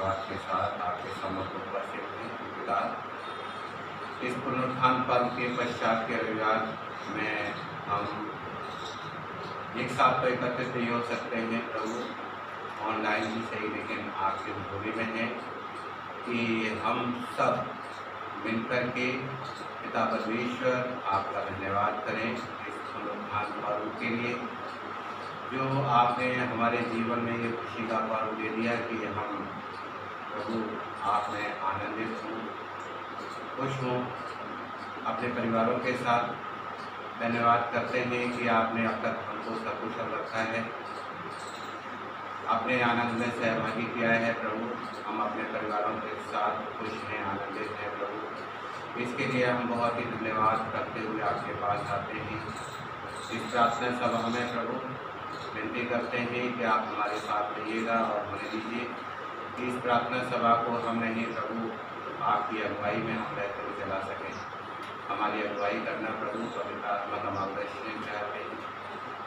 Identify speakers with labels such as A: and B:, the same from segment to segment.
A: धन्यवाद के साथ आपके समक्ष उपस्थित हैं। इस पुनरुत्थान पर्व के पश्चात के रविवार में हम एक साथ तो एकत्रित नहीं हो सकते हैं प्रभु, ऑनलाइन ही सही, लेकिन आपकी हजूरी में है कि हम सब मिलकर के पिता परमेश्वर आपका धन्यवाद करें इस पुनरुत्थान पर्व के लिए, जो आपने हमारे जीवन में ये खुशी का पर्व दे दिया कि हम प्रभु आप में आनंदित हों, खुश हों अपने परिवारों के साथ। धन्यवाद करते हैं कि आपने अब तक हमको सकुशल रखा है, अपने आनंद में सहभागी किया है प्रभु। हम अपने परिवारों के साथ खुश हैं, आनंदित हैं प्रभु। इसके लिए हम बहुत ही धन्यवाद करते हुए आपके पास आते हैं। इस प्रार्थना सभा में प्रभु विनती करते हैं कि आप हमारे साथ रहिएगा और होने दीजिए। इस प्रार्थना सभा को हम नहीं प्रभु, आपकी अगुवाई में हम रहते हुए चला सकें। हमारी अगुवाई करना प्रभु, पवित्र आत्मा का मार्गदर्शन चाहते हैं,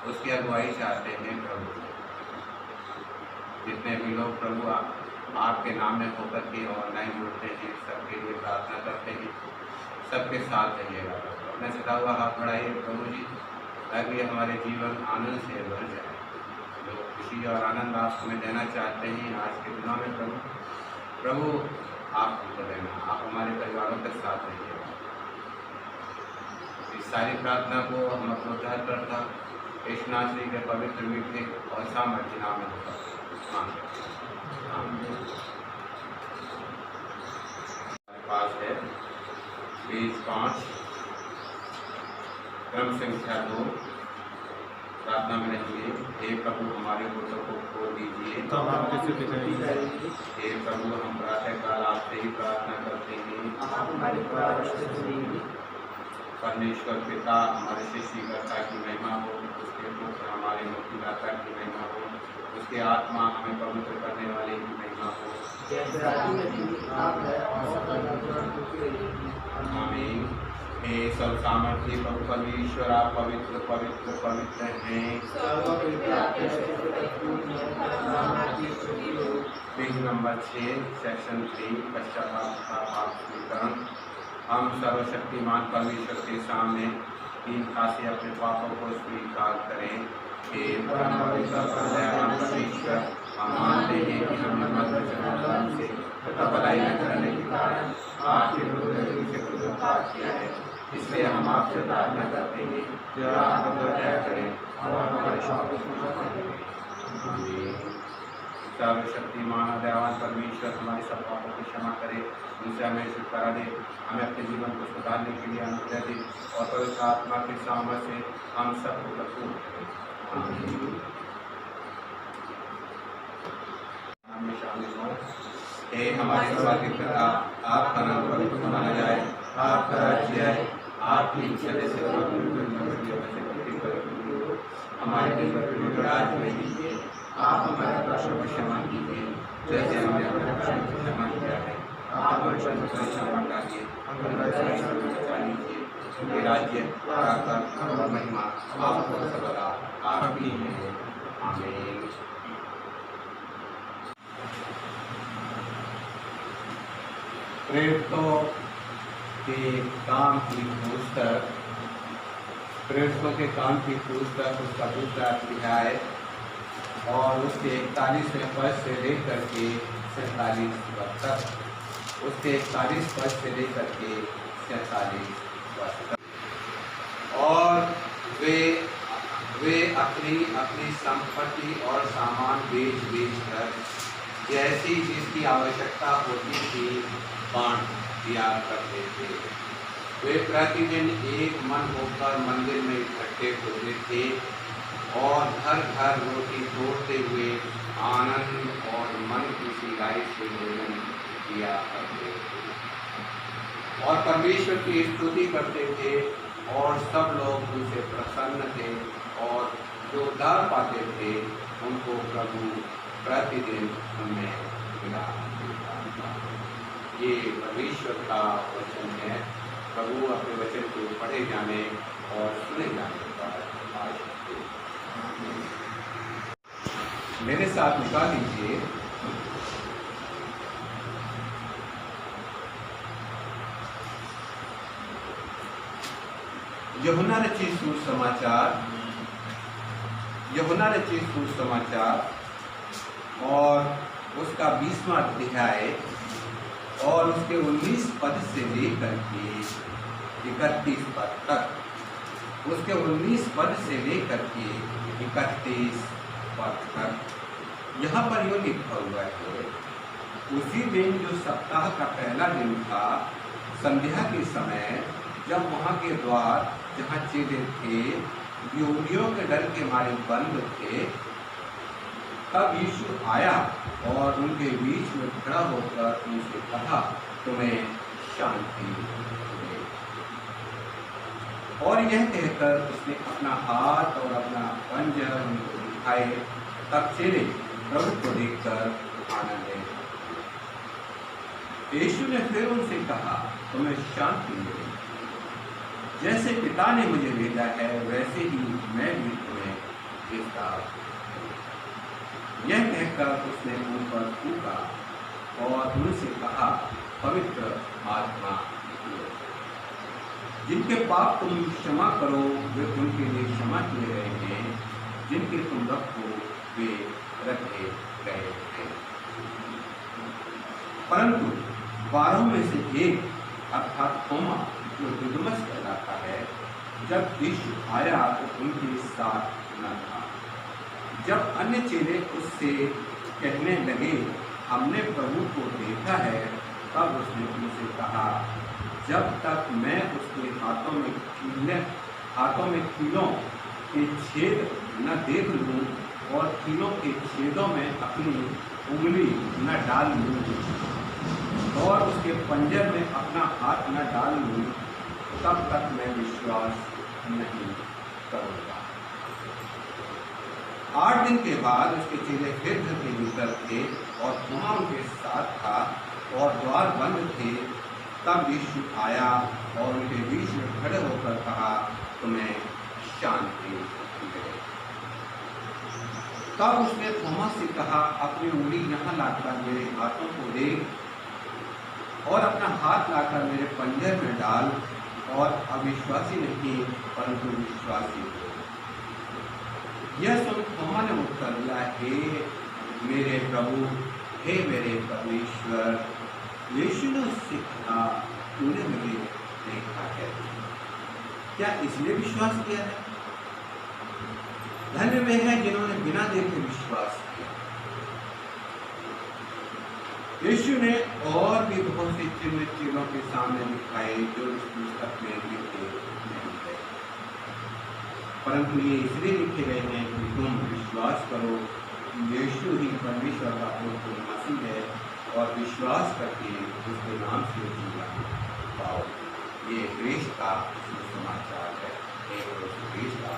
A: उसकी अगुवाई चाहते हैं प्रभु। जितने भी लोग प्रभु आपके नाम में होकर के ऑनलाइन जुड़ते हैं, सबके लिए प्रार्थना करते हैं, सबके साथ रहिएगा प्रभु। अपने सदा हुआ हाथ बढ़ाइए प्रभु जी, ताकि हमारे जीवन आनंद से भर जाए। जो खुशी और आनंद आप हमें देना चाहते हैं आज के दिनों में प्रभु आप हमको देना, आप हमारे परिवारों के साथ रहिएगा। इस सारी प्रार्थना को हम अपने उद्धारकर्ता यीशु मसीह के पवित्र मीठे और सामर्थ्य नाम में होगा। पास है पेज 5 क्रम संख्या 2, प्रार्थना में रहिए। हे प्रभु हमारे होठों को खोल दीजिए, हे प्रभु हम प्रातःकाल आपसे ही प्रार्थना करते हैं। परमेश्वर पिता हमारे सृष्टिकर्ता की महिमा हो, उसके पुत्र हमारे मुक्तिदाता की महिमा हो, उसके आत्मा हमें पवित्र करने वाले की महिमा हो। आमीन। हे सब सामर्थ्य प्रभु परमेश्वर, आप पवित्र पवित्र पवित्र हैं। पेज नंबर 6 सेक्शन 3 पश्चाताप का पाप स्वीकरण। हम सर्वशक्तिमान परमेश्वर के सामने दीनता से अपने पापों को स्वीकार करें। हे परम पवित्र दयावान परमेश्वर, हम मानते हैं कि हमने मत से तथा भलाई न करने के कारण आपके विरुद्ध से कुछ पाप किया है। इसलिए हम आपसे प्रार्थना करते हैं कि आप हम पर दया करें और हमारे पापों को क्षमा करें। सर्वशक्तिमान और दयावान परमेश्वर हमारे सब पापों को क्षमा करे, उनसे हमें छुटकारा दे, हमें अपने जीवन को सुधारने के लिए अनुग्रह दे और पवित्र आत्मा के सामर्थ्य से हम सबको भरपूर करें। शामिल हो। हे हमारे स्वर्गीय पिता, आपका नाम पवित्र माना जाए, आपका राज्य आए, आपकी इच्छा जैसे हमारे दिल पर आज में दीजिए। आप हमारे प्रश्नों को क्षमा कीजिए जैसे हमने अपने प्रश्नों को क्षमा किया है। आप हमारे प्रश्नों को क्षमा डालिए, बचा लीजिए। राज्य और महिमा आपको सदा आपकी है। आमीन। प्रेरितों के काम की पुस्तक, प्रेरितों के काम की पुस्तक उसका दूसरा अध्याय और उसके 41वें पद से लेकर के 47 पद तक, उसके 41 पद से लेकर के 47 पद तक। और वे अपनी अपनी संपत्ति और सामान बेच कर जैसी जिसकी आवश्यकता होती थी बांट दिया करते थे। वे प्रतिदिन एक मन होकर मंदिर में इकट्ठे होते थे और घर घर रोटी तोड़ते हुए आनंद और मन की सिलाई से भोजन किया करते थे और परमेश्वर की स्तुति करते थे और सब लोग उनसे प्रसन्न थे और जो उद्धार पाते थे उनको प्रभु प्रतिदिन उनमें मिला देता। ये परमेश्वर का वचन है। प्रभु अपने वचन को पढ़े जाने और सुने जाने पर मेरे साथ निकाल लीजिए यूहन्ना रचित सुसमाचार, यूहन्ना रचित सुसमाचार और उसका 20वां अध्याय और उसके 19 पद से लेकर के 31 पद तक, उसके 19 पद से लेकर के 31 पद तक यहाँ पर यो लिखा हुआ है, उसी दिन जो सप्ताह का पहला दिन था, संध्या के समय, जब वहाँ के द्वार जहाँ चेले थे यहूदियों के डर के मारे बंद थे, तब यीशु आया और उनके बीच में खड़ा होकर उनसे कहा, तुम्हें शांति दे। और यह कहकर उसने अपना हाथ और अपना पंजा उनको दिखाए। तब चेले प्रभु को देखकर आनंद ले। यीशु ने फिर उनसे कहा, तुम्हें शांति मिले। जैसे पिता ने मुझे भेजा है वैसे ही मैं भी तुम्हें भेजता हूं। यह कहकर उसने उन पर थूका और उनसे कहा, पवित्र आत्मा लो। जिनके पाप तुम क्षमा करो वे उनके लिए क्षमा किए गए हैं, जिनके तुम रखो वे रखे गए हैं। परंतु 12 में से एक अर्थात थोमा, जो दिदुमस कहलाता है, जब यीशु आया तो उनके साथ न था। जब अन्य चेले उससे कहने लगे, हमने प्रभु को देखा है, तब उसने उनसे कहा, जब तक मैं उसके हाथों में कीलों के छेद न देख लूं और कीलों के छेदों में अपनी उंगली न डाल लूं और उसके पंजर में अपना हाथ न डाल लूं, तब तक मैं विश्वास नहीं करूंगा। 8 दिन के बाद उसके चेले फिर घर के भीतर थे और थोमा उनके साथ था और द्वार बंद थे। तब यीशु आया और उनके बीच में खड़े होकर कहा, तुम्हें शांति दे। तब उसने थोमा से कहा, अपनी उंगली यहाँ लाकर मेरे हाथों को देख और अपना हाथ लाकर मेरे पंजर में डाल और अविश्वासी नहीं परंतु विश्वासी हो। यह सुन थोमा ने उत्तर दिया, हे मेरे प्रभु, हे मेरे परमेश्वर। यीशु ने उससे कहा, तूने मुझे देखा है, क्या इसलिए विश्वास किया है? धन्य वे हैं जिन्होंने बिना देखे विश्वास किया। यीशु ने और भी बहुत से चिन्ह चेलों के सामने दिखाए जो इस पुस्तक में लिखे नहीं गए, परंतु ये इसलिए लिखे गए हैं कि तुम विश्वास करो कि यीशु ही परमेश्वर का पुत्र मसीह है और विश्वास करके उसके नाम से जीवन पाओ। ये देश का सुसमाचार है। एक देश का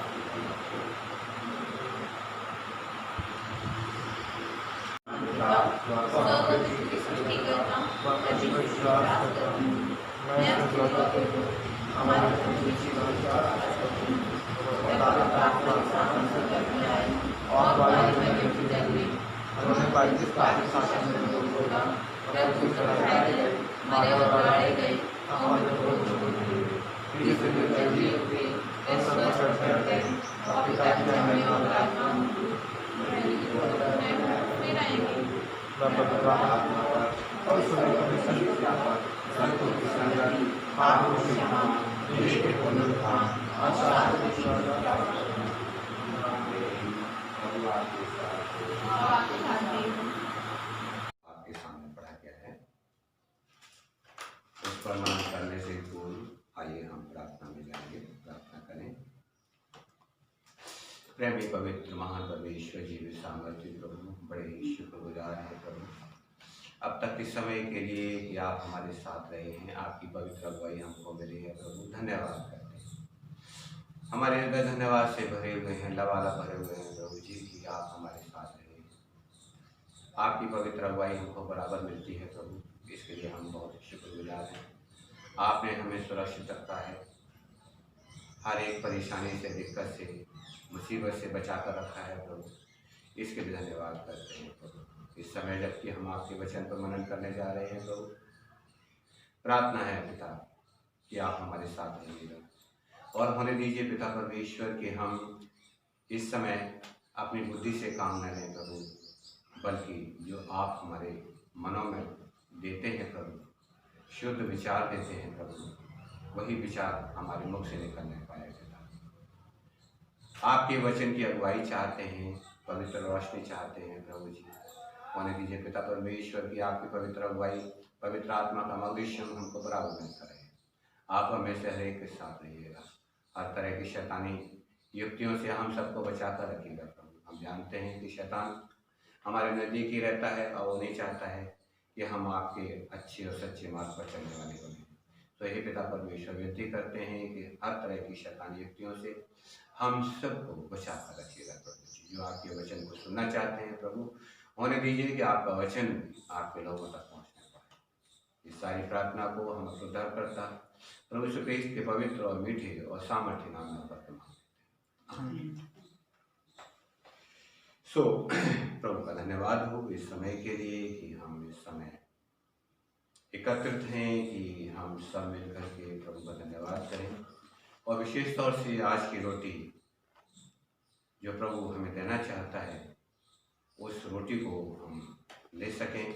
A: आपके सामने पढ़ा गया है। उस पर मान करने से पूर्व आइए हम प्रार्थना में जाएंगे। प्रार्थना करें। प्रेमी पवित्र महान परमेश्वर जी वे सामर्थ्य प्रभु, बड़े ही शुक्रगुजार है प्रभु अब तक इस समय के लिए कि आप हमारे साथ रहे हैं, आपकी पवित्र अगुवाई हमको मिली है प्रभु। धन्यवाद करते हैं। हमारे हृदय धन्यवाद से भरे हुए हैं, लबालब भरे हुए हैं प्रभु जी कि आप हमारे साथ रहे। आपकी पवित्र अगुवाई हमको बराबर मिलती है प्रभु, इसके लिए हम बहुत शुक्रगुजार हैं। आपने हमें सुरक्षित रखा है, हर एक परेशानी से, दिक्कत से, मुसीबत से बचा कर रखा है प्रभु, इसके लिए धन्यवाद करते हैं प्रभु। इस समय जबकि हम आपके वचन पर मनन करने जा रहे हैं प्रभु, प्रार्थना है पिता कि आप हमारे साथ रहिएगा। और होने दीजिए पिता परमेश्वर कि हम इस समय अपनी बुद्धि से काम न लें प्रभु, बल्कि जो आप हमारे मनों में देते हैं प्रभु, शुद्ध विचार देते हैं प्रभु, वही विचार हमारे मुख से निकलने पाए पिता। आपके वचन की अगुवाई चाहते हैं, पवित्र रोशनी चाहते हैं प्रभु जी। होने दीजिए पिता परमेश्वर की आपकी पवित्र अगुवाई, पवित्र आत्मा का मवेशम हमको बराबर मिलता रहे। आप हमें से हर एक के साथ रहिएगा, हर तरह की शैतानी युक्तियों से हम सबको बचा कर रखिएगा प्रभु। हम जानते हैं कि शैतान हमारे नज़दीक ही रहता है और वो नहीं चाहता है कि हम आपके अच्छे और सच्चे मार्ग पर चलने वाले बने। तो यही पिता परमेश्वर विनती करते हैं कि हर तरह की शैतानी युक्तियों से हम सबको बचा कर रखिएगा प्रभु जी। जो आपके वचन को सुनना चाहते हैं प्रभु, होने दीजिए कि आपका वचन आपके लोगों तक पहुँचने पाए। इस सारी प्रार्थना को हम उद्धार करता प्रभु यीशु मसीह के पवित्र और मीठे और सामर्थ्य नाम में मांगते हैं। प्रभु का धन्यवाद हो इस समय के लिए कि हम इस समय एकत्रित हैं, कि हम सब मिलकर के प्रभु का धन्यवाद करें। और विशेष तौर से आज की रोटी जो प्रभु हमें देना चाहता है, उस रोटी को हम ले सकें,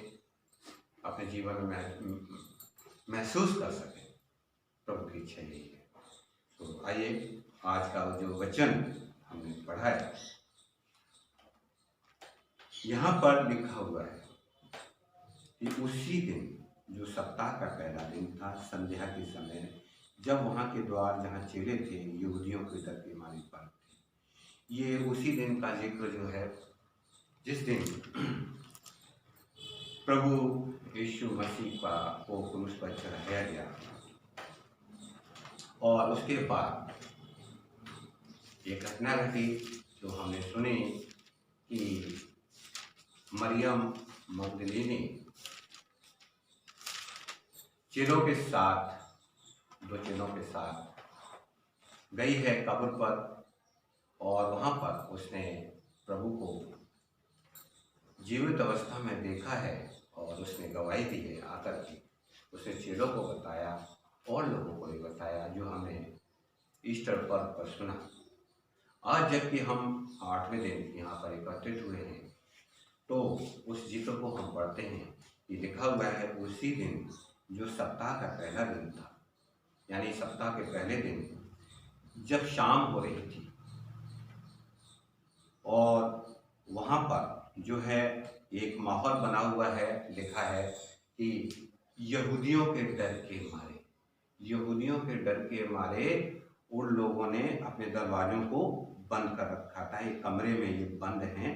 A: अपने जीवन में महसूस कर सकें। प्रभु की इच्छा यही है। तो आइए आज का जो वचन हमने पढ़ा है, यहाँ पर लिखा हुआ है कि उसी दिन जो सप्ताह का पहला दिन था, संध्या के समय, जब वहाँ के द्वार जहाँ चेले थे यहूदियों के डर के मारे पर थे। ये उसी दिन का जिक्र जो है जिस दिन प्रभु यीशु मसीह को क्रूस पर चढ़ाया गया। और उसके बाद एक घटना घटी जो हमने सुनी कि मरियम मगदलीनी चेलों के साथ, दो चेलों के साथ गई है कब्र पर, और वहाँ पर उसने प्रभु को जीवित अवस्था में देखा है और उसने गवाही दी है आकर के। उसने चेलों को बताया और लोगों को भी बताया जो हमने ईस्टर पर्व पर सुना। आज जबकि हम 8वें दिन यहाँ पर एकत्रित हुए हैं, तो उस जिक्र को हम पढ़ते हैं कि लिखा हुआ है उसी दिन जो सप्ताह का पहला दिन था, यानी सप्ताह के पहले दिन जब शाम हो रही थी, और वहाँ पर जो है एक माहौल बना हुआ है। लिखा है कि यहूदियों के डर के मारे, यहूदियों के डर के मारे उन लोगों ने अपने दरवाजों को बंद कर रखा था। एक कमरे में ये बंद हैं।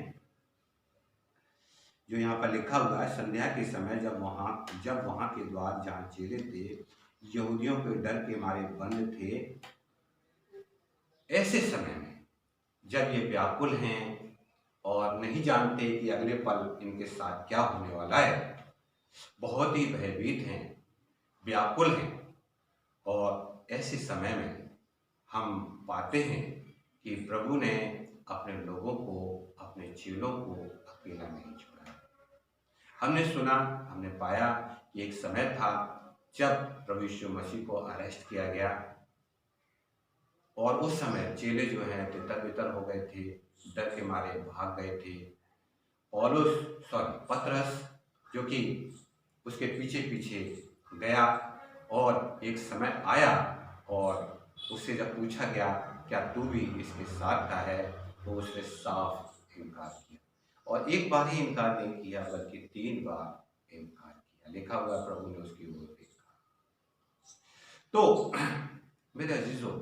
A: जो यहाँ पर लिखा हुआ है, संध्या के समय जब वहाँ के द्वार जहाँ चेले थे यहूदियों के डर के मारे बंद थे, ऐसे समय में जब ये व्याकुल हैं और नहीं जानते कि अगले पल इनके साथ क्या होने वाला है, बहुत ही भयभीत हैं, व्याकुल हैं, और ऐसे समय में हम पाते हैं कि प्रभु ने अपने लोगों को, अपने चेलों को अकेला नहीं छोड़ा। हमने सुना, हमने पाया कि एक समय था जब प्रभु यीशु मसीह को अरेस्ट किया गया, और उस समय चेले जो हैं तितर-बितर हो गए थे, डर के मारे भाग गए थे। पतरस जो कि उसके पीछे पीछे गया, और एक समय आया और उससे जब पूछा गया क्या तू भी इसके साथ का है, तो उसने साफ इनकार किया, और एक बार ही इनकार नहीं किया बल्कि 3 बार इनकार किया। लिखा हुआ प्रभु ने उसकी ओर देखा। तो मेरे अजीजों,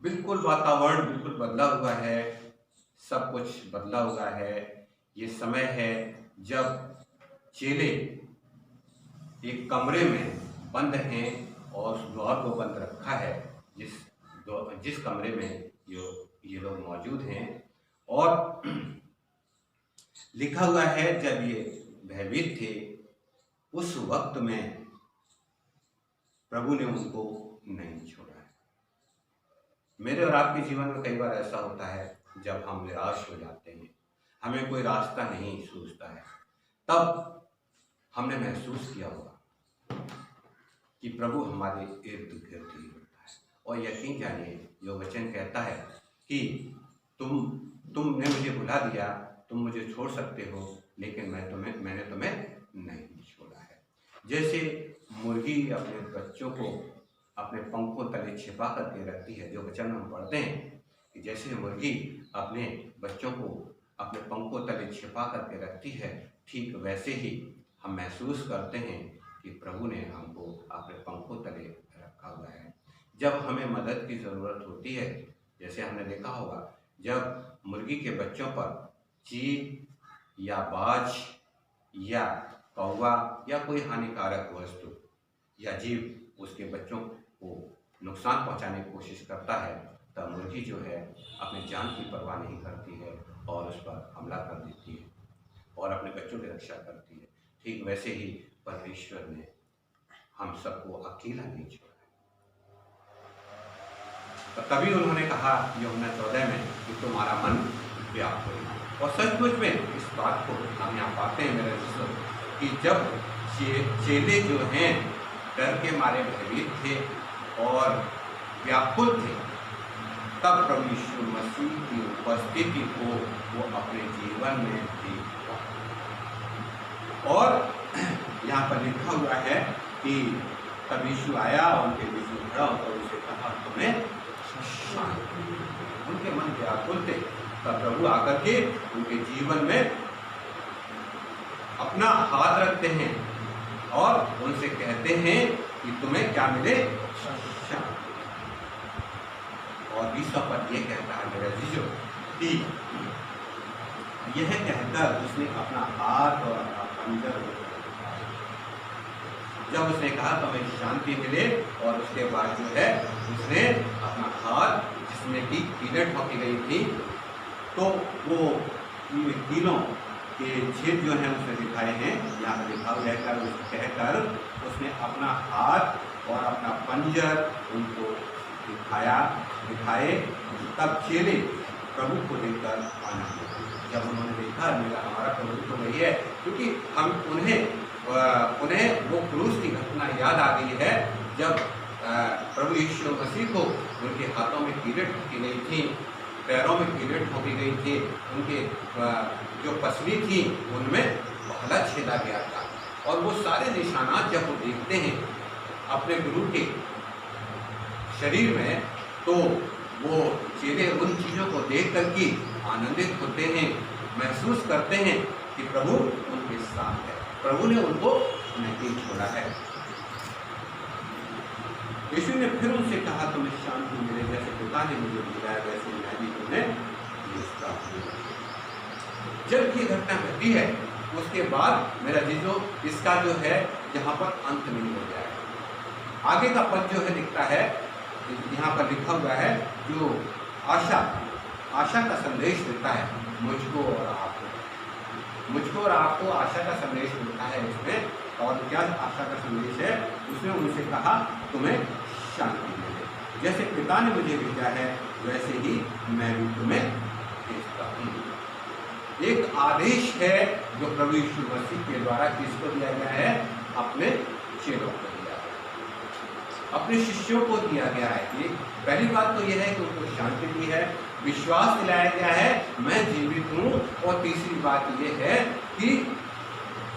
A: बिल्कुल वातावरण बिल्कुल बदला हुआ है, सब कुछ बदला हुआ है। ये समय है जब चेले एक कमरे में बंद हैं और उस द्वार को बंद रखा है जिस कमरे में ये लोग मौजूद हैं। और लिखा हुआ है जब ये भयभीत थे, उस वक्त में प्रभु ने उनको नहीं छोड़ा है। मेरे और आपके जीवन में कई बार ऐसा होता है जब हम निराश हो जाते हैं, हमें कोई रास्ता नहीं सूझता है, तब हमने महसूस किया होगा कि प्रभु हमारे इर्द गिर्द ही होता है, और यकीन जानिए जो वचन कहता है कि तुमने मुझे भुला दिया, तुम मुझे छोड़ सकते हो, लेकिन मैंने तुम्हें नहीं छोड़ा है। जैसे मुर्गी अपने बच्चों को अपने पंखों तले छिपा करके रखती है, जो वचन हम पढ़ते हैं कि जैसे मुर्गी अपने बच्चों को अपने पंखों तले छिपा करके रखती है, ठीक वैसे ही हम महसूस करते हैं कि प्रभु ने हमको अपने पंखों तले रखा हुआ है। जब हमें मदद की ज़रूरत होती है, जैसे हमने देखा होगा, जब मुर्गी के बच्चों पर चील या बाज या कौवा या कोई हानिकारक वस्तु या जीव उसके बच्चों को नुकसान पहुंचाने की कोशिश करता है, तब मुर्गी जो है अपनी जान की परवाह नहीं करती है और उस पर हमला कर देती है और अपने बच्चों की रक्षा करती है। ठीक वैसे ही परमेश्वर ने हम सबको अकेला नहीं छोड़ा। तो तभी उन्होंने कहा यूहन्ना 14 में कि तुम्हारा मन व्याकुल है। और सचमुच में इस बात को हम यहाँ पाते हैं मेरे दोस्तों कि जब चेले जो हैं डर के मारे भयभीत थे और व्याकुल थे, तब प्रभु यीशु मसीह की उपस्थिति को वो अपने जीवन में थी। और यहाँ पर लिखा हुआ है कि तब यीशु आया, उनके बीच में खड़ा होकर उसे कहा तुम्हें शांति। उनके मन व्याकुल थे, तब प्रभु आकर के उनके जीवन में अपना हाथ रखते हैं और उनसे कहते हैं कि तुम्हें क्या मिले, शांति। और 20 पर यह कहता है मेरे अजीजों कि यह कहकर उसने अपना हाथ और अपना पंजर, जब उसने कहा तो हमें शांति मिले, और उसके बाद जो है उसने अपना हाथ जिसमें की कीलें ठोकी गई थी, तो वो कीलों के छेद जो हैं उसने दिखाए हैं, यहाँ पर लिखा हुआ है, कहकर उसने अपना हाथ और अपना पंजर उनको दिखाए। तब चेले प्रभु को देखकर आनंद हुए। जब उन्होंने देखा मेरा हमारा प्रभु तो वही है, क्योंकि हम उन्हें वो क्रूस की घटना याद आ गई है, जब प्रभु यीशु मसीह को उनके हाथों में कीलें ठोकी गई थी, पैरों में कीलें ठोकी गई थी, उनके जो पसली थी उनमें भाला छेदा गया था। और वो सारे निशानात जब वो देखते हैं अपने गुरु के शरीर में, तो वो चेले उन चीज़ों को देख कर के आनंदित होते हैं, महसूस करते हैं कि प्रभु उनके साथ है, प्रभु ने उनको नहीं छोड़ा है। यीशु ने फिर उनसे कहा तुम्हें शांति मिले, जैसे पिता ने मुझे बुलाया वैसे मैं भी तुम्हें भेजता हूं। जब ये घटना घटी है उसके बाद मेरा जीजो इसका जो है यहाँ पर अंत नहीं हो जाएगा। आगे का पद जो है लिखता है, यहाँ पर लिखा हुआ है, जो आशा का संदेश देता है मुझको और आपको आशा का संदेश मिलता है इसमें। और क्या आशा का संदेश है? उसने उनसे कहा तुम्हें शांति मिले, जैसे पिता ने मुझे भेजा है वैसे ही मैं भी तुम्हें भेजता हूँ। एक आदेश है जो प्रभु यीशु मसीह के द्वारा किसको दिया गया है? अपने चेलों को दिया गया, अपने शिष्यों को दिया गया है। पहली बात तो यह है कि उनको शांति दी है, विश्वास दिलाया गया है मैं जीवित हूँ, और तीसरी बात यह है कि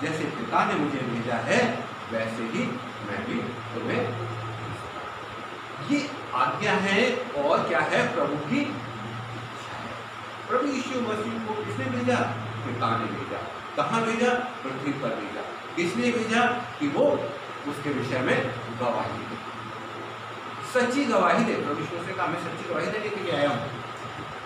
A: जैसे पिता ने मुझे भेजा है वैसे ही मैं भी तुम्हें। ये आज्ञा है और क्या है? प्रभु की इच्छा है। प्रभु यीशु मसीह को किसने भेजा? पिता ने भेजा। कहाँ भेजा? पृथ्वी पर भेजा। किसने भेजा? कि वो उसके विषय में गवाही दे, सच्ची गवाही दे। प्रभु यीशु से कहा मैं सच्ची गवाही देने के लिए आया हूँ,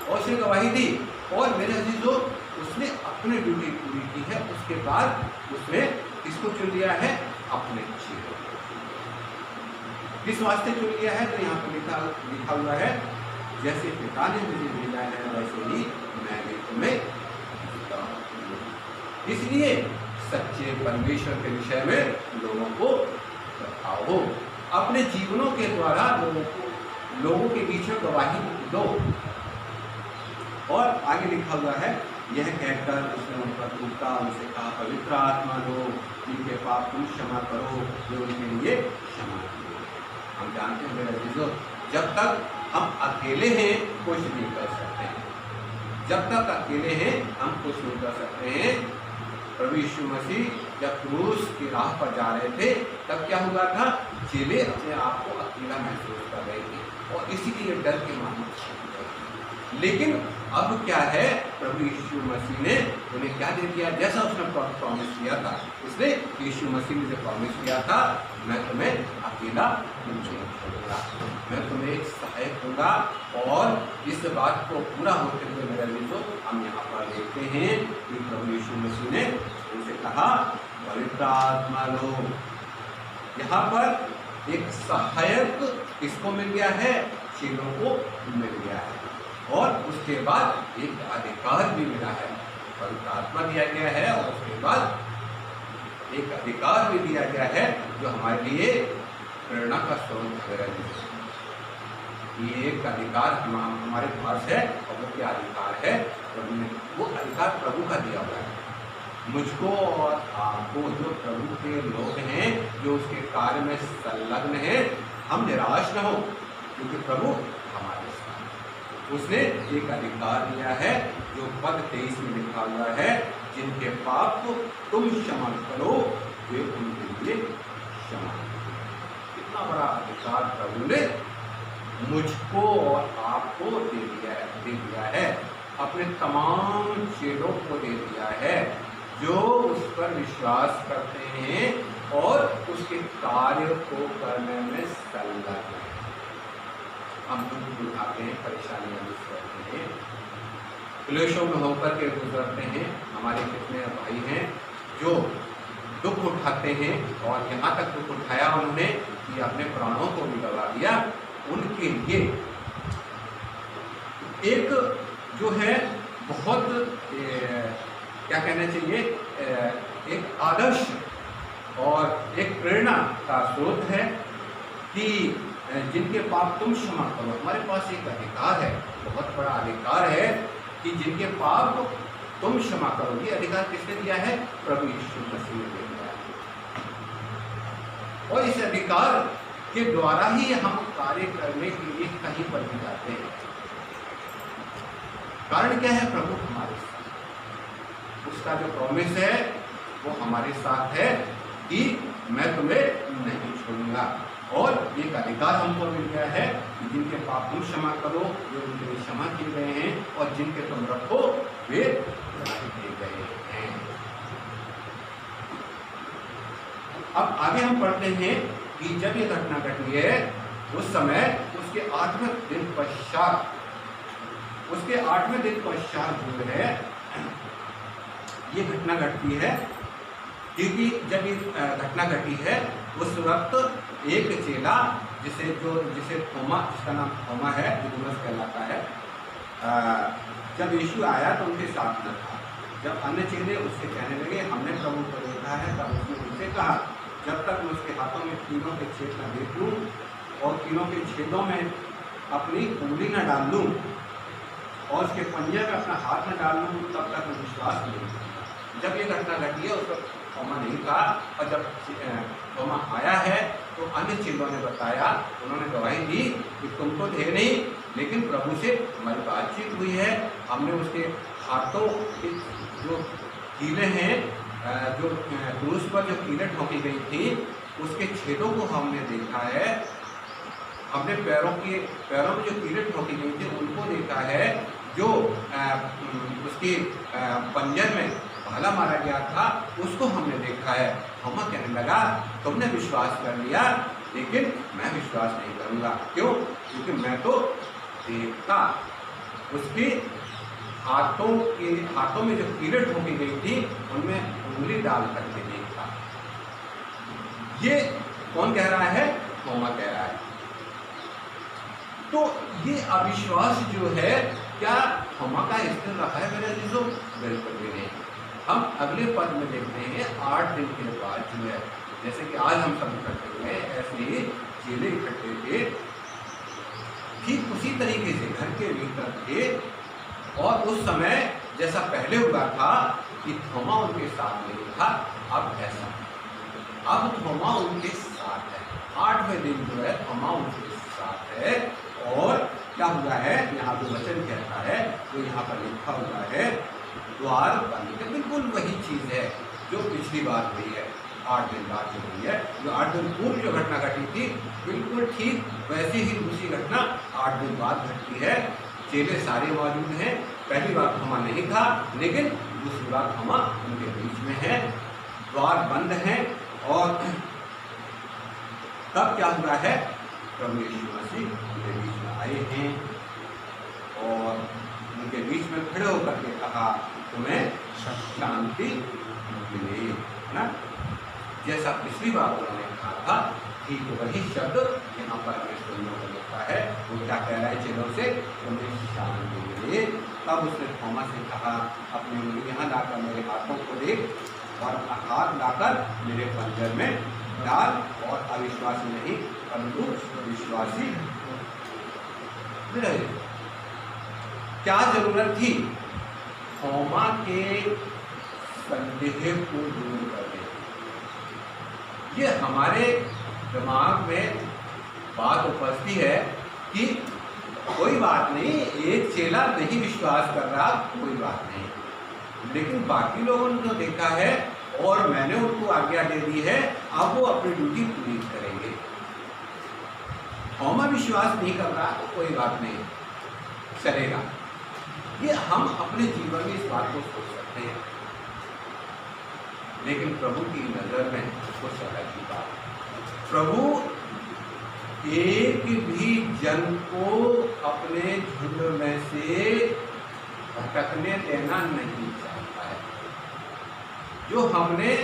A: और उसने गवाही दी। और मेरे अजीजों उसने अपनी ड्यूटी पूरी की है। उसके बाद उसने किसको चुन लिया है? अपने चेलों को। किस वास्ते चुन लिया है? तो यहाँ पर लिखा हुआ है जैसे पिता ने मुझे भेजा है वैसे ही मैं भी तुम्हें भेजता हूं। इसलिए सच्चे परमेश्वर के विषय में लोगों को बताओ, अपने जीवनों के द्वारा लोगों के बीच में गवाही दो। और आगे लिखा हुआ है, यह कहकर उसने उन पर टूटा, उनसे कहा पवित्र आत्मा लो, इनके पाप तुम क्षमा करो जो उनके लिए क्षमा किए। हम जानते हैं मेरे अजीजों जब तक हम अकेले हैं कुछ नहीं कर सकते हैं, जब तक अकेले हैं हम कुछ नहीं कर सकते हैं। प्रभु यीशु मसीह जब क्रूस की राह पर जा रहे थे तब क्या हुआ था, चेले अपने आप को अकेला महसूस कर रहे थे और इसीलिए डर के मारे। लेकिन अब क्या है, प्रभु यीशु मसीह ने उन्हें क्या दे दिया, जैसा उसने प्रॉमिस किया था। इसलिए यीशु मसीह ने जो प्रॉमिस किया था, मैं तुम्हें अकेला नहीं छोड़ूंगा, मैं तुम्हें एक सहायक दूंगा। और इस बात को पूरा होते हुए मेरे लिए हम यहाँ पर देखते हैं कि प्रभु यीशु मसीह ने उनसे कहा, पवित्र आत्मा लो। यहाँ पर एक सहायक किसको मिल गया है, चेलों को मिल गया है। और उसके बाद एक अधिकार भी मिला है, पवित्र आत्मा दिया गया है और उसके बाद एक अधिकार भी दिया गया है जो हमारे लिए प्रेरणा का स्रोत है। ये एक अधिकार हमारे पास है और वो क्या अधिकार है, वो अधिकार प्रभु का दिया हुआ है। मुझको और आपको, जो प्रभु के लोग हैं, जो उसके कार्य में संलग्न हैं, हम निराश न हो, क्योंकि प्रभु हमारे साथ। उसने एक अधिकार दिया है जो पद 23 में लिखा हुआ है, जिनके पाप को तुम क्षमा करो वे उनके लिए क्षमा। कितना बड़ा अधिकार प्रभु ने मुझको और आपको दे दिया है, अपने तमाम चेलों को दे दिया है जो उस पर विश्वास करते हैं और उसके कार्य को करने में संलग्न है। हम दुख उठाते हैं, परेशानियां करते हैं, क्लेशों में होकर के गुजरते हैं। हमारे कितने भाई हैं जो दुख उठाते हैं और यहाँ तक दुख उठाया उन्होंने कि अपने प्राणों को भी गवा दिया। उनके लिए एक जो है बहुत क्या कहना चाहिए, एक आदर्श और एक प्रेरणा का स्रोत है कि जिनके पाप तुम क्षमा करो। हमारे पास एक अधिकार है, बहुत बड़ा अधिकार है कि जिनके पाप तुम क्षमा करो। ये अधिकार किसने दिया है, प्रभु यीशु मसीह ने दिया है। और इस अधिकार के द्वारा ही हम कार्य करने के लिए कहीं पर भी जाते हैं। कारण क्या है, प्रभु हमारे साथ, उसका जो प्रॉमिस है वो हमारे साथ है कि मैं तुम्हें नहीं छोड़ूंगा। और एक अधिकार हमको मिल गया है कि जिनके पाप तुम क्षमा करो वे उनके लिए क्षमा किए गए हैं, और जिनके तुम रखो वे रख दिए गए हैं। अब आगे हम पढ़ते हैं कि जब ये घटना घटी है उस समय उसके 8वें दिन पश्चात, उसके 8वें दिन पश्चात जो है ये घटना घटती है, क्योंकि जब ये घटना घटी है उस वक्त एक चेला जिसे थोमा, जिसका नाम थोमा है, दिदुमुस कहलाता है, जब यीशु आया तो उनके साथ न था। जब अन्य चेले उससे कहने लगे हमने प्रभु को देखा है, तब उसने उनसे कहा जब तक मैं उसके हाथों में कीलों के छेद न देख लूँ और कीलों के छेदों में अपनी उंगली न डाल लूँ और उसके पंजे में अपना हाथ न डाल लूँ, तब तक मैं विश्वास नहीं। जब ये घटना घटी है उस वक्त थोमा नहीं था, और जब थोमा आया है तो अन्य चेलों ने बताया, उन्होंने गवाही दी कि तुम तो थे नहीं, लेकिन प्रभु से हमारी बातचीत हुई है, हमने उसके हाथों के जो कीले हैं, जो क्रूस पर जो कीलें ठोकी गई थी उसके छेदों को हमने देखा है, हमने पैरों में जो कीलें ठोकी गई थी उनको देखा है, जो उसकी पंजर में भाला मारा गया था उसको हमने देखा है। थोमा कहने लगा तुमने विश्वास कर लिया, लेकिन मैं विश्वास नहीं करूँगा। क्यों? क्योंकि मैं तो देखता, उसके हाथों में जो कीलें ठोकी गई थी उनमें उंगली डाल करके देखता। ये कौन कह रहा है? थोमा कह रहा है। तो ये अविश्वास जो है क्या थोमा का स्थिर रहा है मेरे अजीजों? बिल्कुल भी नहीं। हम अगले पद में देखते हैं 8 दिन के बाद जो है, जैसे कि आज हम सब इकट्ठे हुए ऐसे ही चेले इकट्ठे थे, ठीक उसी तरीके से घर के भीतर थे। और उस समय जैसा पहले हुआ था कि थोमा उनके साथ नहीं था, अब ऐसा, अब थोमा उनके साथ है। 8वें दिन जो है थोमा उनके साथ है क्या हुआ है, यहाँ जो वचन कहता है तो यहाँ पर लिखा हुआ है द्वार बंद। बिल्कुल वही चीज़ है जो पिछली बार हुई है, 8 दिन बाद जो हुई है, जो 8 दिन पूर्व जो घटना घटी थी, बिल्कुल ठीक वैसी ही दूसरी घटना 8 दिन बाद घटती है। चेले सारे मौजूद हैं, पहली बार थोमा नहीं था, लेकिन दूसरी बार थोमा उनके बीच में है, द्वार बंद हैं। और तब क्या हुआ है, प्रभु यीशु मसीह उनके बीच में आए हैं और उनके बीच में खड़े होकर के कहा तुम्हें शांति मिले, है ना। जैसा पिछली बार उन्होंने कहा था, ठीक वही शब्द यहाँ पर हमें सुनने को मिलता है। वो क्या कह रहा है चेलों से, तुम्हें शांति मिले। तब उसने थोमा से कहा अपनी उंगली यहाँ लाकर मेरे हाथों को देख और हाथ लाकर मेरे पंजर में डाल, और अविश्वासी नहीं परंतु विश्वासी रहे। क्या जरूरत थी थोमा के संदेह को दूर करने। ये हमारे दिमाग में बात उपजती है कि कोई बात नहीं, एक चेला नहीं विश्वास कर रहा, कोई बात नहीं, लेकिन बाकी लोगों ने तो देखा है और मैंने उनको आज्ञा दे दी है, अब वो अपनी ड्यूटी पूरी करेंगे। थोमा विश्वास नहीं कर रहा तो कोई बात नहीं, चलेगा। ये हम अपने जीवन में इस बात को सोच सकते हैं, लेकिन प्रभु की नजर में कुछ अलग ही बात। प्रभु एक भी जन को अपने झुंड में से भटकने देना नहीं चाहता है। जो हमने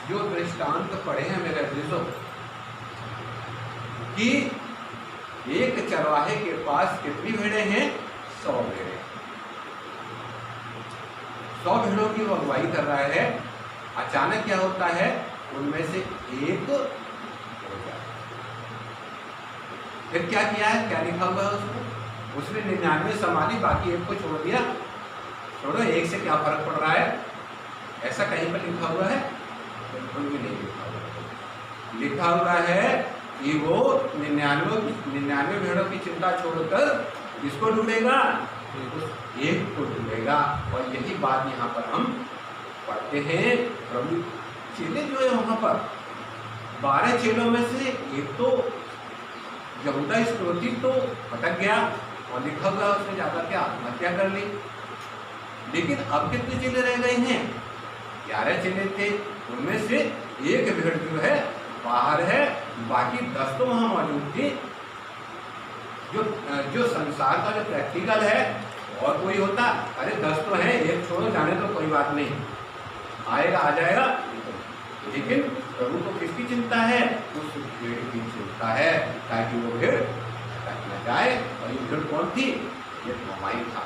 A: जो दृष्टांत पढ़े हैं मेरे अजीजों, कि एक चरवाहे के पास कितनी भेड़ें हैं, 100 भेड़ें। 100 भेड़ों की वो अगुवाई कर रहा है। अचानक क्या होता है, उनमें से एक हो जाता है। फिर क्या किया है, क्या लिखा हुआ है उसने 99 संभाली, बाकी एक को छोड़ दिया। छोड़ो, एक से क्या फर्क पड़ रहा है, ऐसा कहीं पर लिखा हुआ है, बिल्कुल भी नहीं लिखा हुआ। लिखा हुआ है कि वो 99 भेड़ों की चिंता छोड़कर किसको ढूंढेगा, एक को ढूंढेगा। और यही बात यहाँ पर हम पढ़ते हैं। प्रभु चेले जो है वहाँ पर 12 चेलों में से एक तो यहूदा इस्करियोती तो भटक गया, और लिखा हुआ उसने जाकर के आत्महत्या कर ली। लेकिन अब कितने चेले रह गए हैं, 11 चेले थे, उनमें से एक भेड़ जो है बाहर है, बाकी 10 तो वहाँ मौजूद थे। जो संसार का जो प्रैक्टिकल है, और कोई होता अरे 10 तो है, एक छोड़ो जाने तो कोई बात नहीं, आएगा आ जाएगा। लेकिन प्रभु को किसकी चिंता है, उस भेड़ की चिंता है, ताकि वो भेड़ भटक न जाए। और ये भेड़ कौन थी, ये थोमा ही था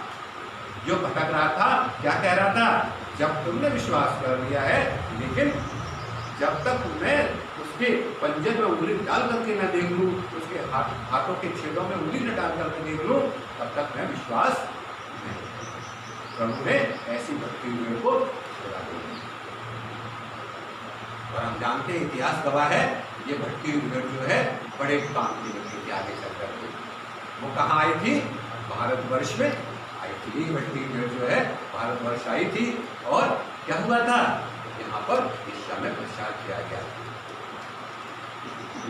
A: जो भटक रहा था। क्या कह रहा था, जब तुमने विश्वास कर लिया है, लेकिन जब तक मैं उसके पंजे में उंगली डाल करके न देख लूँ, उसके हाथों के छेदों में उंगली न डाल करके देख लूँ, तब तक मैं विश्वास नहीं। प्रभु ने ऐसी भटकी हुए को छुड़ा दिया। और हम जानते हैं, इतिहास गवाह है, ये भटकी हुई भेड़ जो है बड़े काम की भटकी थी। आगे चल करके वो कहाँ आई थी, भारतवर्ष में आई थी। ये भटकी हुई भेड़ जो है भारतवर्ष आई थी, और क्या हुआ था, यहाँ पर ईसा में प्रचार किया गया।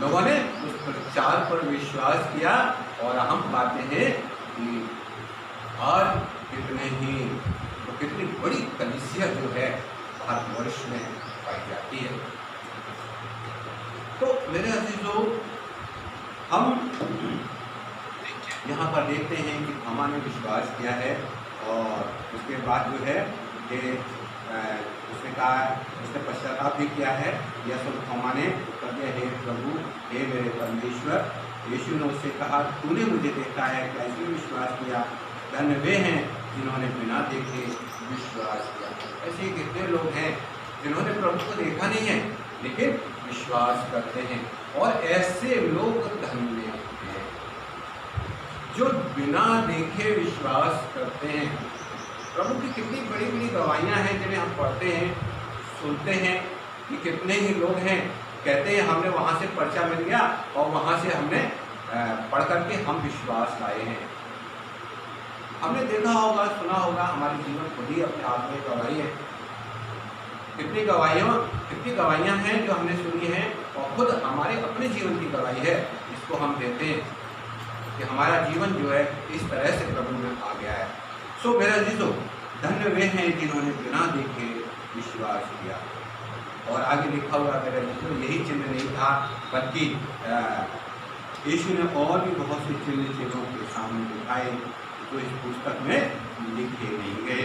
A: लोगों ने उस प्रचार पर विश्वास किया, और हम पाते हैं कि आज कितनी बड़ी कलीसिया जो है भारतवर्ष में पाई जाती है। तो मेरे अजीजों, हम यहाँ पर देखते हैं कि थोमा ने विश्वास किया है, और उसके बाद जो है कि उसने कहा, उसने पश्चाताप भी किया है। यह सब थोमा ने उत्तर दिया, हे प्रभु, हे मेरे परमेश्वर। यीशु ने उससे कहा, तूने मुझे देखा है, कैसे विश्वास किया। धन्य वे हैं जिन्होंने बिना देखे विश्वास किया। ऐसे कितने लोग हैं जिन्होंने प्रभु को देखा नहीं है, लेकिन विश्वास करते हैं, और ऐसे लोग धन्य हैं जो बिना देखे विश्वास करते हैं। प्रभु की कितनी बड़ी बड़ी गवाहियाँ हैं जिन्हें हम पढ़ते हैं, सुनते हैं, कि कितने ही लोग हैं कहते हैं हमने वहाँ से पर्चा मिल गया और वहाँ से हमने पढ़ करके हम विश्वास लाए हैं। हमने देखा होगा, सुना होगा, हमारे जीवन खुद ही अपने आप में गवाही है। कितनी गवाहियाँ हैं जो हमने सुनी हैं और खुद हमारे अपने जीवन की गवाही है, इसको हम देते हैं कि हमारा जीवन जो है इस तरह से प्रभु में आ गया है। सो मेरा अजीजों, धन्य वे हैं जिन्होंने बिना देखे विश्वास किया। और आगे लिखा हुआ मेरा अजीजों, यही चिन्ह नहीं था, बल्कि यीशु ने और भी बहुत से चिन्ह चीज़ों के सामने दिखाए जो इस पुस्तक में लिखे नहीं गए,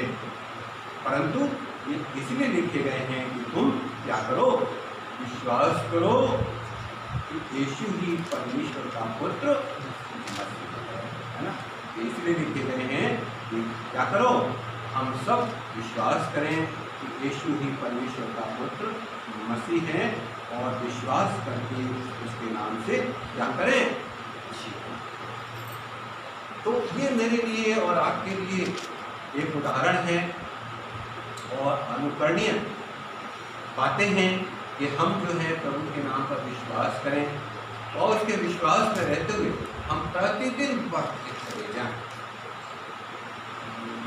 A: परंतु ये इसलिए लिखे गए हैं कि तुम क्या करो, विश्वास करो कि यीशु ही परमेश्वर का पुत्र है ना। इसलिए लिखे गए हैं कि क्या करो, हम सब विश्वास करें कि यीशु ही परमेश्वर का पुत्र मसीह है और विश्वास करके उसके नाम से क्या करें। तो ये मेरे लिए और आपके लिए एक उदाहरण है और अनुकरणीय बातें हैं कि हम जो है प्रभु के नाम पर विश्वास करें और उसके विश्वास में रहते हुए हम प्रतिदिन बढ़ते चले जाएं।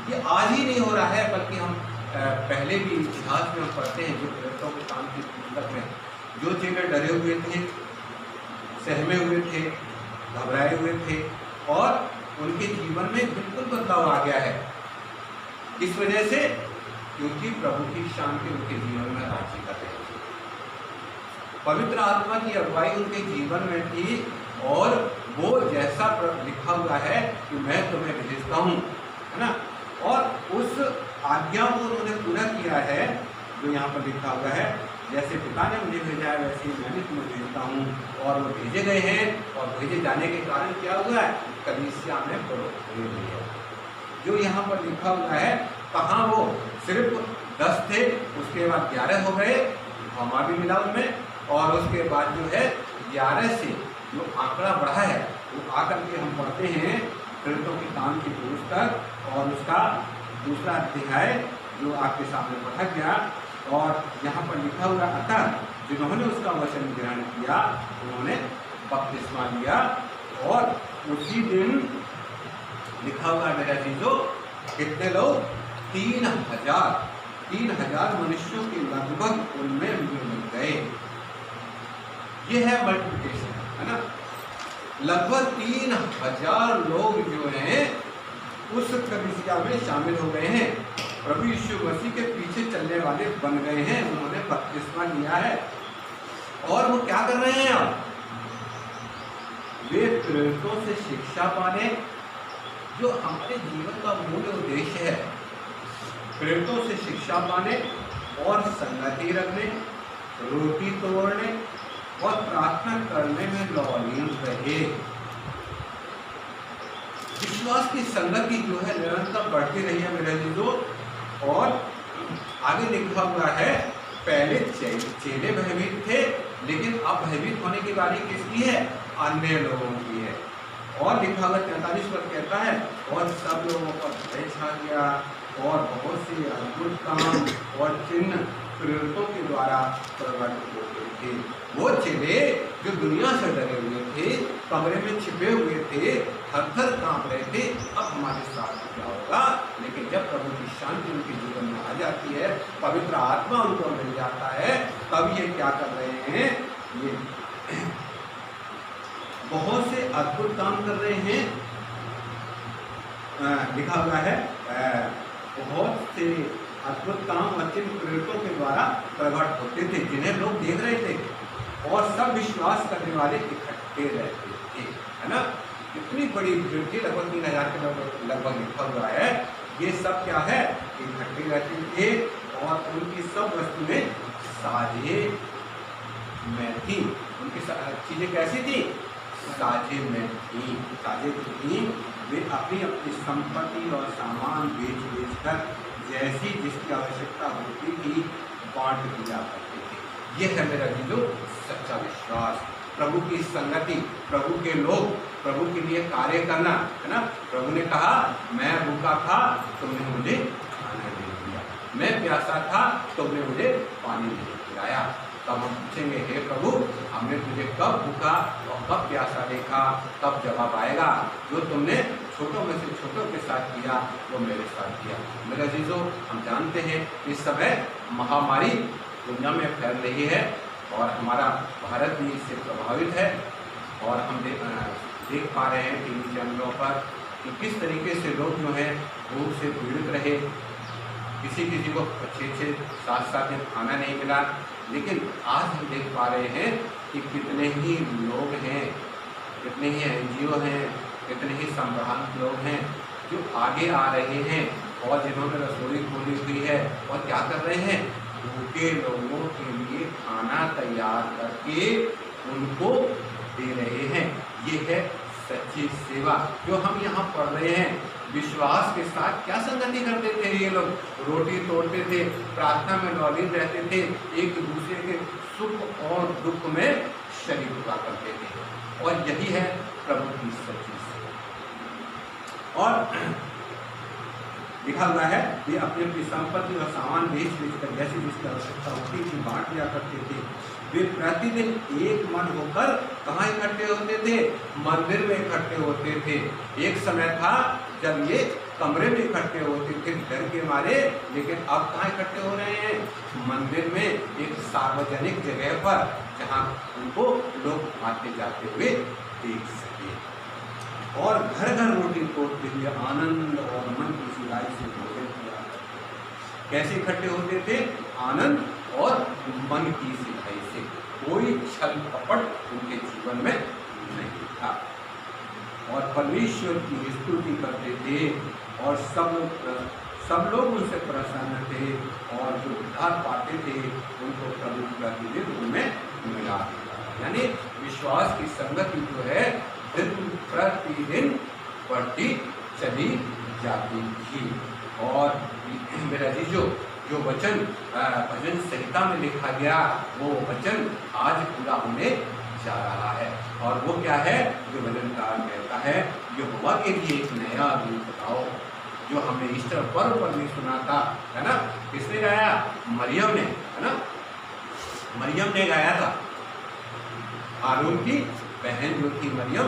A: ये आज ही नहीं हो रहा है, बल्कि हम पहले भी इतिहास में हम पढ़ते हैं, जो प्रेरितों के काम की पुस्तक में जो चेले डरे हुए थे, सहमे हुए थे, घबराए हुए थे और उनके जीवन में बिल्कुल बदलाव आ गया है। इस वजह से क्योंकि प्रभु की शांति उनके जीवन में राज्य कर रही थी, पवित्र आत्मा की अगुवाई उनके जीवन में थी और वो जैसा लिखा हुआ है कि मैं तुम्हें भेजता हूँ, है ना, और उस आज्ञा को उन्होंने पूरा किया है जो यहाँ पर लिखा हुआ है, जैसे पिता ने मुझे भेजा है वैसे ही मैंने तुम्हें भेजता हूँ। और वो भेजे गए हैं और भेजे जाने के कारण क्या हुआ है, कलीसिया में बढ़ोतरी हुई है। जो यहाँ पर लिखा हुआ है, कहाँ वो सिर्फ 10 थे, उसके बाद 11 हो गए, घमा भी मिला उनमें, और उसके बाद जो है 11 से जो आंकड़ा बढ़ा है वो आकर के हम पढ़ते हैं प्रेरितों के काम की पुस्तक और उसका दूसरा अध्याय जो आपके सामने पढ़ा गया। और यहाँ पर लिखा हुआ, अतः जिन्होंने उसका वचन ग्रहण किया उन्होंने बपतिस्मा लिया। और उसी दिन लिखा हुआ मेरा चीजों, कितने लोग, 3,000 मनुष्यों के लगभग उनमें मिल गए। ये है मल्टीप्लिकेशन, है ना। लगभग 3,000 लोग जो हैं उस कलीसिया में शामिल हो गए हैं, प्रभु यीशु मसीह के पीछे चलने वाले बन गए हैं, उन्होंने बपतिस्मा लिया है। और वो क्या कर रहे हैं अब, वे प्रेरितों से शिक्षा पाने, जो हमारे जीवन का मूल उद्देश्य है, प्रेरितों से शिक्षा पाने और संगति रखने, रोटी तोड़ने और प्रार्थना करने में लौलीन रहे। विश्वास की संगति जो है निरंतर बढ़ती रही है मेरे जीजों। और आगे लिखा हुआ है, पहले चेले भयभीत थे, लेकिन अब भयभीत होने की बारी किसकी है, अन्य लोगों की है। और लिखा हुआ 43 पर कहता है, और सब लोगों पर भय छा गया और बहुत से अद्भुत काम और चिन्ह प्रेरितों के द्वारा प्रकट होते थे। वो चेले जो दुनिया से डरे हुए थे, कमरे में छिपे हुए थे, थर थर कांप रहे थे, अब हमारे साथ क्या होगा। लेकिन जब प्रभु की शांति उनके जीवन में आ जाती है, पवित्र आत्मा उनको मिल जाता है, तब ये क्या कर रहे हैं, ये बहुत से अद्भुत काम कर रहे हैं। लिखा हुआ है, बहुत से अद्भुत काम और चिन्ह प्रेरितों के द्वारा प्रकट होते थे, जिन्हें लोग देख रहे थे, और सब विश्वास करने वाले इकट्ठे रहते थे, है ना। इतनी बड़ी भीड़ थी, लगभग 3,000 के लगभग लिखा हुआ है। ये सब क्या है, इकट्ठे रहते थे और उनकी सब वस्तुएं साझे में थी। उनकी चीजें कैसी थी, साझे में थी, साझे थी। वे अपनी अपनी संपत्ति और सामान बेच कर जैसी जिसकी आवश्यकता होती थी बांट दी जा सकती थी। ये है मेरा जो सच्चा विश्वास, प्रभु की संगति, प्रभु के लोग, प्रभु के लिए कार्य करना, है ना। प्रभु ने कहा, मैं भूखा था, तुमने मुझे खाना नहीं दिया, मैं प्यासा था, तुमने मुझे पानी नहीं पिलाया। तब हम पूछेंगे, हे प्रभु, हमने तुझे कब भूखा और कब प्यासा देखा, कब जवाब आएगा, जो तुमने छोटों में से छोटों के साथ किया वो मेरे साथ किया। मेरे अजीजों, हम जानते हैं इस समय महामारी दुनिया में फैल रही है और हमारा भारत भी इससे प्रभावित है। और हम देख पा रहे हैं टीवी चैनलों पर कि किस तरीके से लोग जो हैं भूख से पीड़ित रहे, किसी को 6-6 7-7 दिन खाना नहीं मिला। लेकिन आज हम देख पा रहे हैं कि कितने ही लोग हैं, कितने ही NGO हैं, कितने ही संभ्रांत लोग हैं जो आगे आ रहे हैं और जिन्होंने रसोई खोली हुई है और क्या कर रहे हैं, भूखे लोगों के लिए खाना तैयार करके उनको दे रहे हैं। ये है सच्ची सेवा जो हम यहाँ पढ़ रहे हैं। विश्वास के साथ क्या संगति करते थे ये लोग, रोटी तोड़ते थे, प्रार्थना में लौलीन रहते थे, एक दूसरे के सुख और दुख में शरीक हुआ करते थे। और यही है प्रभु की सच्ची सेवा। और लिखा हुआ है ये अपनी अपनी संपत्ति और सामान बेच कर जैसी जिसकी आवश्यकता होती थी बांट दिया करते थे। वे प्रतिदिन एक मन होकर कहाँ इकट्ठे होते थे, मंदिर में इकट्ठे होते थे। एक समय था जब ये कमरे में इकट्ठे होते थे डर के मारे, लेकिन अब कहाँ इकट्ठे हो रहे हैं, मंदिर में, एक सार्वजनिक जगह पर जहाँ उनको लोग आते जाते हुए देख सके। और घर घर रोटी तोड़ते हुए आनंद और मन की सिलाई से भोजन किया। कैसे इकट्ठे होते थे, आनंद और मन की सिलाई से। कोई छल कपट उनके जीवन में नहीं था और परमेश्वर की स्तुति करते थे और सब लोग उनसे प्रसन्न थे और जो उद्धार पाते थे उनको प्रभु प्रतिदिन उनमें मिला। यानी विश्वास की संगति जो है दिन प्रतिदिन बढ़ती चली जाती थी। और मेरा जीजो जो वचन भजन संहिता में लिखा गया वो वचन आज पूरा होने जा रहा है। और वो क्या है, जो वचनकार कहता है, यहोवा के लिए एक नया गीत गाओ, जो हमने ईस्टर पर्व पर भी सुना था, है ना। किसने गाया, मरियम ने, है ना, मरियम ने गाया था। हारून की बहन जो थी मरियम,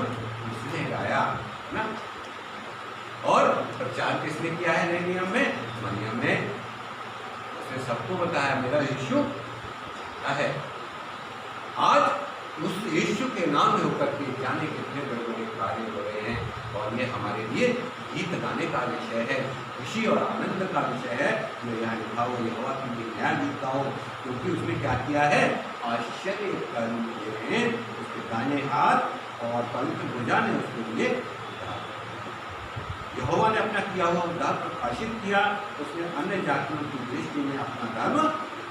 A: उसने गाया, है ना। और प्रचार किसने किया है नए नियम में, मरियम ने। उसने सबको बताया मेरा यीशु है। आज उस यीशु के नाम में होकर के जाने कितने बड़े बड़े कार्य हो रहे हैं और ये हमारे लिए गीत गाने का विषय है, खुशी और आनंद का विषय है। जो यहाँ लिखा हो यहोवा के लिए नया गीत गाओ, क्योंकि उसने क्या किया है, आश्चर्य कर्म किए हैं। उसके दाहिने हाथ और पवित्र भुजा ने उसके लिए यहोवा ने अपना किया हुआ उद्धार प्रकाशित किया। उसने अन्य जातियों की दृष्टि में अपना धर्म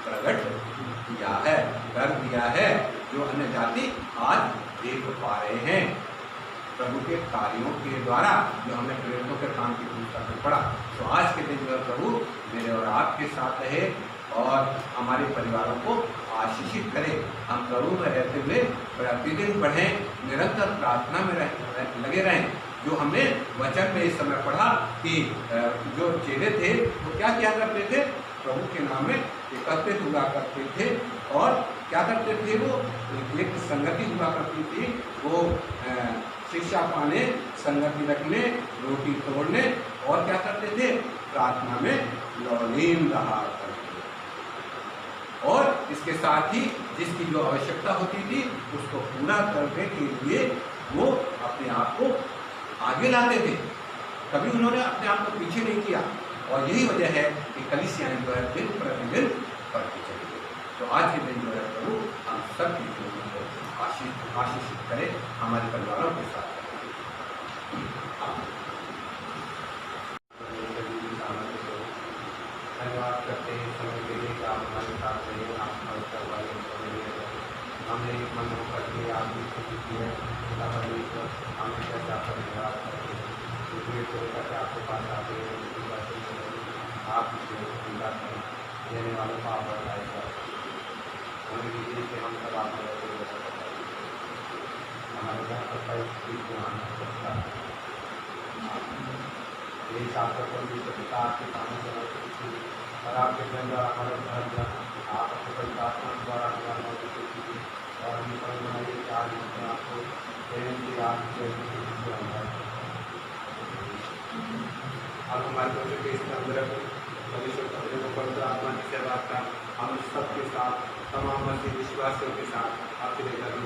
A: प्रकट किया है, कर दिया है, जो अन्य जाति आज देख पा रहे हैं प्रभु के कार्यों के द्वारा, जो हमने प्रेरितों के काम की पुस्तक में पढ़ा। तो आज के दिन जो प्रभु मेरे और आपके साथ रहे और हमारे परिवारों को आशीषित करे। हम प्रभु में रहते हुए प्रतिदिन पढ़ें, निरंतर प्रार्थना में लगे रहें। जो हमने वचन में इस समय पढ़ा कि जो चेले थे वो क्या किया करते थे, प्रभु के नाम में एकत्रित हुआ करते थे और क्या करते थे, वो एक संगति हुआ करती थी, वो शिक्षा पाने, संगति रखने, रोटी तोड़ने और क्या करते थे, प्रार्थना में लौलीन रहा करते। और इसके साथ ही जिसकी जो आवश्यकता होती थी उसको पूरा करने के लिए वो अपने आप को आगे लाते थे। कभी उन्होंने अपने आप को पीछे नहीं किया और यही वजह है कि कलीसियाएं जो है दिन प्रतिदिन बढ़ती चली गई। तो आज के दिन जो है प्रभु हम सब लोगों को आशीषित करें, हमारे परिवारों के साथ। धन्यवाद करते हैं समय के लिए, आप हमारे साथ रहे, आप हमारे करवाए। हमने एक मन होकर के आपकी स्तुति की है, परमेश्वर हमें कैसे आपका धन्यवाद करते हैं। इसलिए करके आपके पास आते हैं, आप चिंता करें, देने वालों को आप बताएगा। हमें दीजिए कि हम सब आप हमारे घर पर परिस्थिति को आना सकता है। यही साथ पिता आपके सामने समर्पित और आपके जन द्वारा हमारे घर आप अपने परिवार द्वारा और हम पर बनाइए कि आज आपको प्रेम की रात और हमारे प्रभु के इस अंदर पवित्र पवित्र आत्मा की सेवा का हम सबके साथ तमाम मसीह विश्वासियों के साथ आपके लेकर